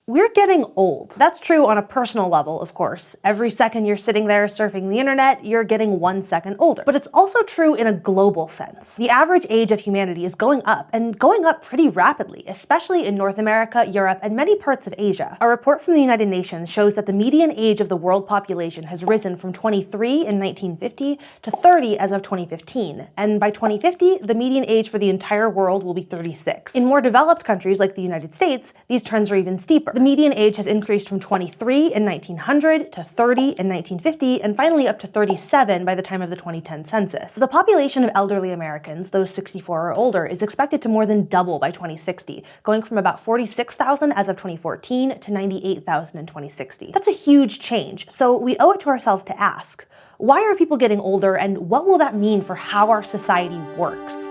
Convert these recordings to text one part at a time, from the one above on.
We're getting old. That's true on a personal level, of course. Every second you're sitting there surfing the internet, you're getting 1 second older. But it's also true in a global sense. The average age of humanity is going up, and going up pretty rapidly, especially in North America, Europe, and many parts of Asia. A report from the United Nations shows that the median age of the world population has risen from 23 in 1950 to 30 as of 2015. And by 2050, the median age for the entire world will be 36. In more developed countries like the United States, these trends are even steeper. The median age has increased from 23 in 1900 to 30 in 1950, and finally up to 37 by the time of the 2010 census. The population of elderly Americans, those 64 or older, is expected to more than double by 2060, going from about 46,000 as of 2014 to 98,000 in 2060. That's a huge change, so we owe it to ourselves to ask, why are people getting older, and what will that mean for how our society works?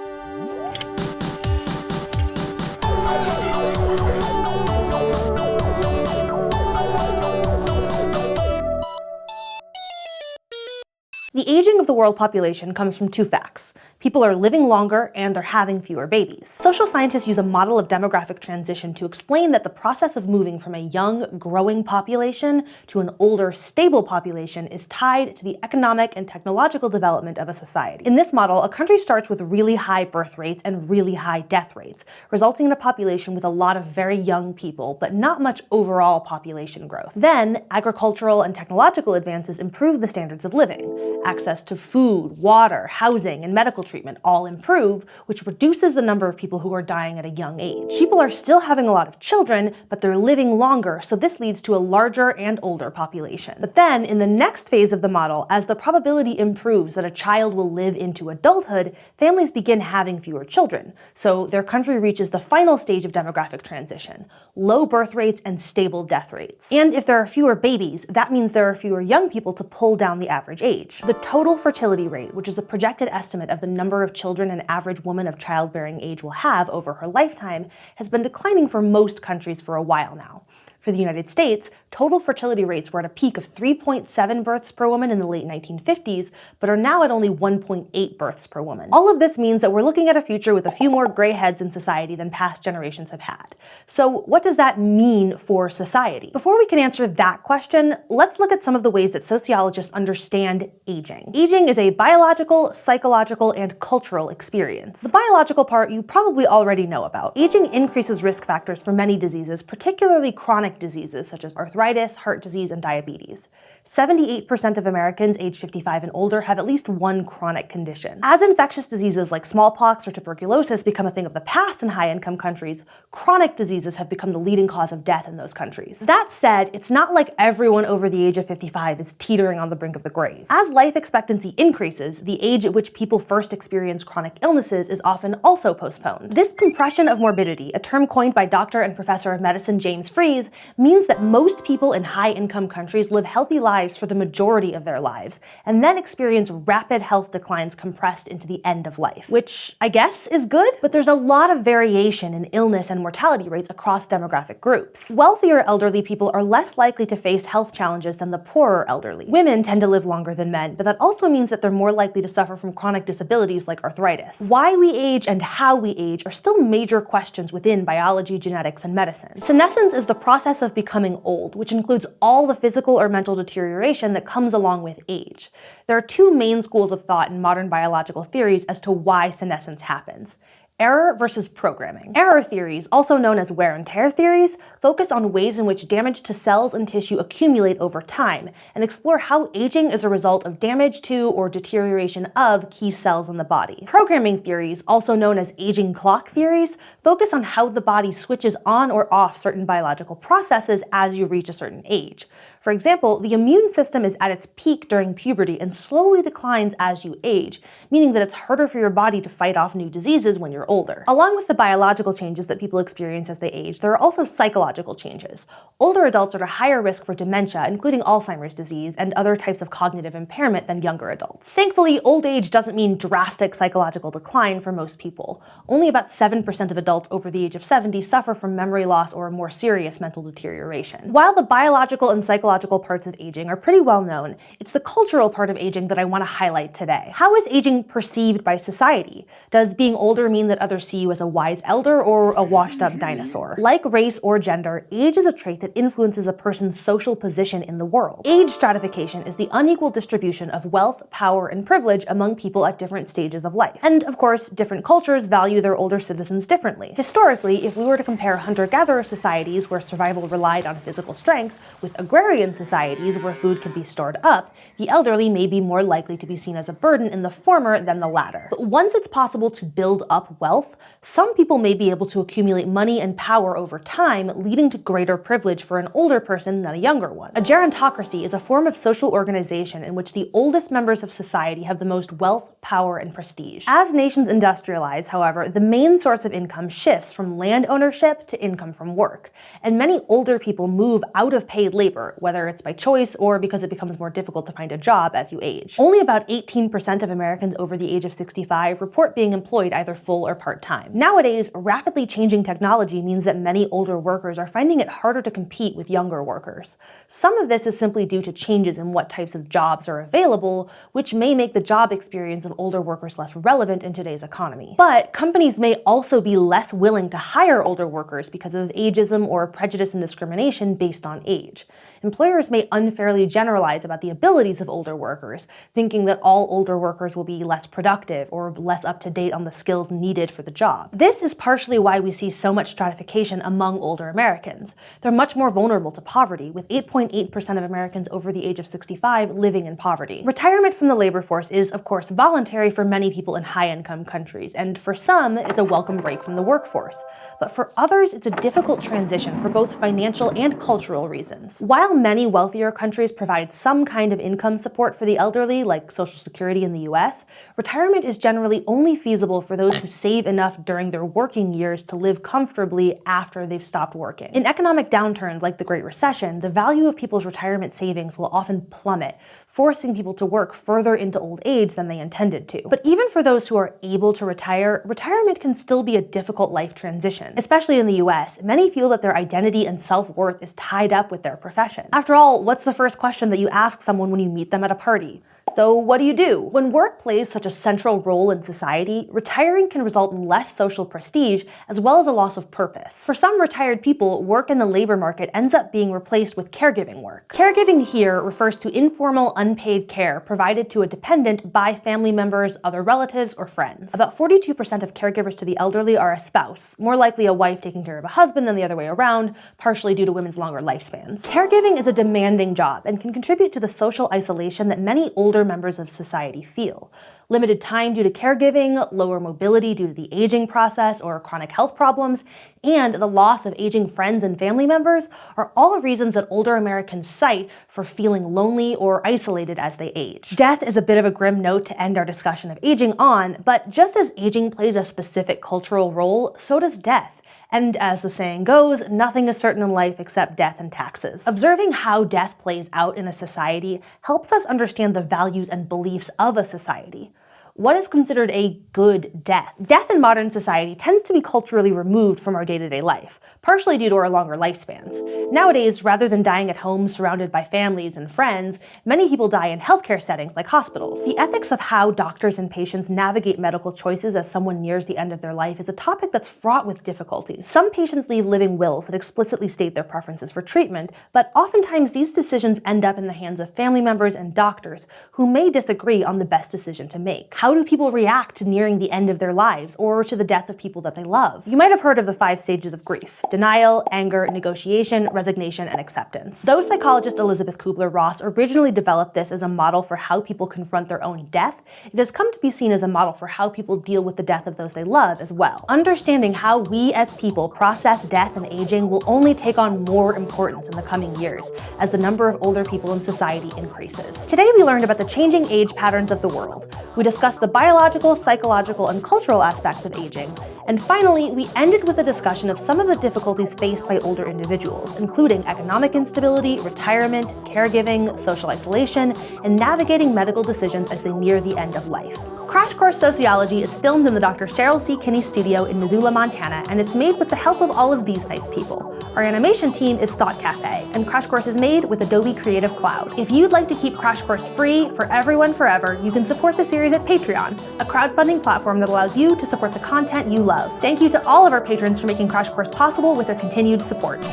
The aging of the world population comes from two facts. People are living longer and they're having fewer babies. Social scientists use a model of demographic transition to explain that the process of moving from a young, growing population to an older, stable population is tied to the economic and technological development of a society. In this model, a country starts with really high birth rates and really high death rates, resulting in a population with a lot of very young people, but not much overall population growth. Then, agricultural and technological advances improve the standards of living. Access to food, water, housing, and medical treatment all improve, which reduces the number of people who are dying at a young age. People are still having a lot of children, but they're living longer, so this leads to a larger and older population. But then, in the next phase of the model, as the probability improves that a child will live into adulthood, families begin having fewer children, so their country reaches the final stage of demographic transition: low birth rates and stable death rates. And if there are fewer babies, that means there are fewer young people to pull down the average age. The total fertility rate, which is a projected estimate of the number of children an average woman of childbearing age will have over her lifetime, has been declining for most countries for a while now. For the United States, total fertility rates were at a peak of 3.7 births per woman in the late 1950s, but are now at only 1.8 births per woman. All of this means that we're looking at a future with a few more gray heads in society than past generations have had. So what does that mean for society? Before we can answer that question, let's look at some of the ways that sociologists understand aging. Aging is a biological, psychological, and cultural experience. The biological part you probably already know about. Aging increases risk factors for many diseases, particularly chronic diseases such as arthritis, heart disease, and diabetes. 78% of Americans aged 55 and older have at least one chronic condition. As infectious diseases like smallpox or tuberculosis become a thing of the past in high-income countries, chronic diseases have become the leading cause of death in those countries. That said, it's not like everyone over the age of 55 is teetering on the brink of the grave. As life expectancy increases, the age at which people first experience chronic illnesses is often also postponed. This compression of morbidity, a term coined by doctor and professor of medicine James Fries, means that most people in high-income countries live healthy lives for the majority of their lives, and then experience rapid health declines compressed into the end of life. Which, I guess, is good, but there's a lot of variation in illness and mortality rates across demographic groups. Wealthier elderly people are less likely to face health challenges than the poorer elderly. Women tend to live longer than men, but that also means that they're more likely to suffer from chronic disabilities like arthritis. Why we age and how we age are still major questions within biology, genetics, and medicine. Senescence is the process of becoming old, which includes all the physical or mental deterioration that comes along with age. There are two main schools of thought in modern biological theories as to why senescence happens: error versus programming. Error theories, also known as wear and tear theories, focus on ways in which damage to cells and tissue accumulate over time, and explore how aging is a result of damage to or deterioration of key cells in the body. Programming theories, also known as aging clock theories, focus on how the body switches on or off certain biological processes as you reach a certain age. For example, the immune system is at its peak during puberty and slowly declines as you age, meaning that it's harder for your body to fight off new diseases when you're older. Along with the biological changes that people experience as they age, there are also psychological changes. Older adults are at a higher risk for dementia, including Alzheimer's disease and other types of cognitive impairment than younger adults. Thankfully, old age doesn't mean drastic psychological decline for most people. Only about 7% of adults over the age of 70 suffer from memory loss or more serious mental deterioration. While the biological and psychological biological parts of aging are pretty well known. It's the cultural part of aging that I want to highlight today. How is aging perceived by society? Does being older mean that others see you as a wise elder or a washed-up dinosaur? Like race or gender, age is a trait that influences a person's social position in the world. Age stratification is the unequal distribution of wealth, power, and privilege among people at different stages of life. And of course, different cultures value their older citizens differently. Historically, if we were to compare hunter-gatherer societies where survival relied on physical strength with agrarian societies where food could be stored up, the elderly may be more likely to be seen as a burden in the former than the latter. But once it's possible to build up wealth, some people may be able to accumulate money and power over time, leading to greater privilege for an older person than a younger one. A gerontocracy is a form of social organization in which the oldest members of society have the most wealth, power, and prestige. As nations industrialize, however, the main source of income shifts from land ownership to income from work, and many older people move out of paid labor, whether it's by choice or because it becomes more difficult to find a job as you age. Only about 18% of Americans over the age of 65 report being employed either full or part-time. Nowadays, rapidly changing technology means that many older workers are finding it harder to compete with younger workers. Some of this is simply due to changes in what types of jobs are available, which may make the job experience of older workers less relevant in today's economy. But companies may also be less willing to hire older workers because of ageism or prejudice and discrimination based on age. Employers may unfairly generalize about the abilities of older workers, thinking that all older workers will be less productive or less up to date on the skills needed for the job. This is partially why we see so much stratification among older Americans. They're much more vulnerable to poverty, with 8.8% of Americans over the age of 65 living in poverty. Retirement from the labor force is, of course, voluntary for many people in high-income countries, and for some, it's a welcome break from the workforce. But for others, it's a difficult transition for both financial and cultural reasons. While many wealthier countries provide some kind of income support for the elderly, like Social Security in the US, retirement is generally only feasible for those who save enough during their working years to live comfortably after they've stopped working. In economic downturns like the Great Recession, the value of people's retirement savings will often plummet, forcing people to work further into old age than they intended to. But even for those who are able to retire, retirement can still be a difficult life transition. Especially in the US, many feel that their identity and self-worth is tied up with their profession. After all, what's the first question that you ask someone when you meet them at a party? So what do you do? When work plays such a central role in society, retiring can result in less social prestige as well as a loss of purpose. For some retired people, work in the labor market ends up being replaced with caregiving work. Caregiving here refers to informal, unpaid care provided to a dependent by family members, other relatives, or friends. About 42% of caregivers to the elderly are a spouse, more likely a wife taking care of a husband than the other way around, partially due to women's longer lifespans. Caregiving is a demanding job and can contribute to the social isolation that many older members of society feel. Limited time due to caregiving, lower mobility due to the aging process or chronic health problems, and the loss of aging friends and family members are all reasons that older Americans cite for feeling lonely or isolated as they age. Death is a bit of a grim note to end our discussion of aging on, but just as aging plays a specific cultural role, so does death. And as the saying goes, nothing is certain in life except death and taxes. Observing how death plays out in a society helps us understand the values and beliefs of a society. What is considered a good death? Death in modern society tends to be culturally removed from our day-to-day life, partially due to our longer lifespans. Nowadays, rather than dying at home surrounded by families and friends, many people die in healthcare settings like hospitals. The ethics of how doctors and patients navigate medical choices as someone nears the end of their life is a topic that's fraught with difficulties. Some patients leave living wills that explicitly state their preferences for treatment, but oftentimes these decisions end up in the hands of family members and doctors who may disagree on the best decision to make. How do people react to nearing the end of their lives or to the death of people that they love? You might have heard of the 5 stages of grief: denial, anger, negotiation, resignation, and acceptance. Though psychologist Elizabeth Kubler-Ross originally developed this as a model for how people confront their own death, it has come to be seen as a model for how people deal with the death of those they love as well. Understanding how we as people process death and aging will only take on more importance in the coming years as the number of older people in society increases. Today we learned about the changing age patterns of the world. We discussed the biological, psychological, and cultural aspects of aging. And finally, we ended with a discussion of some of the difficulties faced by older individuals, including economic instability, retirement, caregiving, social isolation, and navigating medical decisions as they near the end of life. Crash Course Sociology is filmed in the Dr. Cheryl C. Kinney studio in Missoula, Montana, and it's made with the help of all of these nice people. Our animation team is Thought Cafe, and Crash Course is made with Adobe Creative Cloud. If you'd like to keep Crash Course free for everyone forever, you can support the series at Patreon, a crowdfunding platform that allows you to support the content you love. Thank you to all of our patrons for making Crash Course possible with their continued support.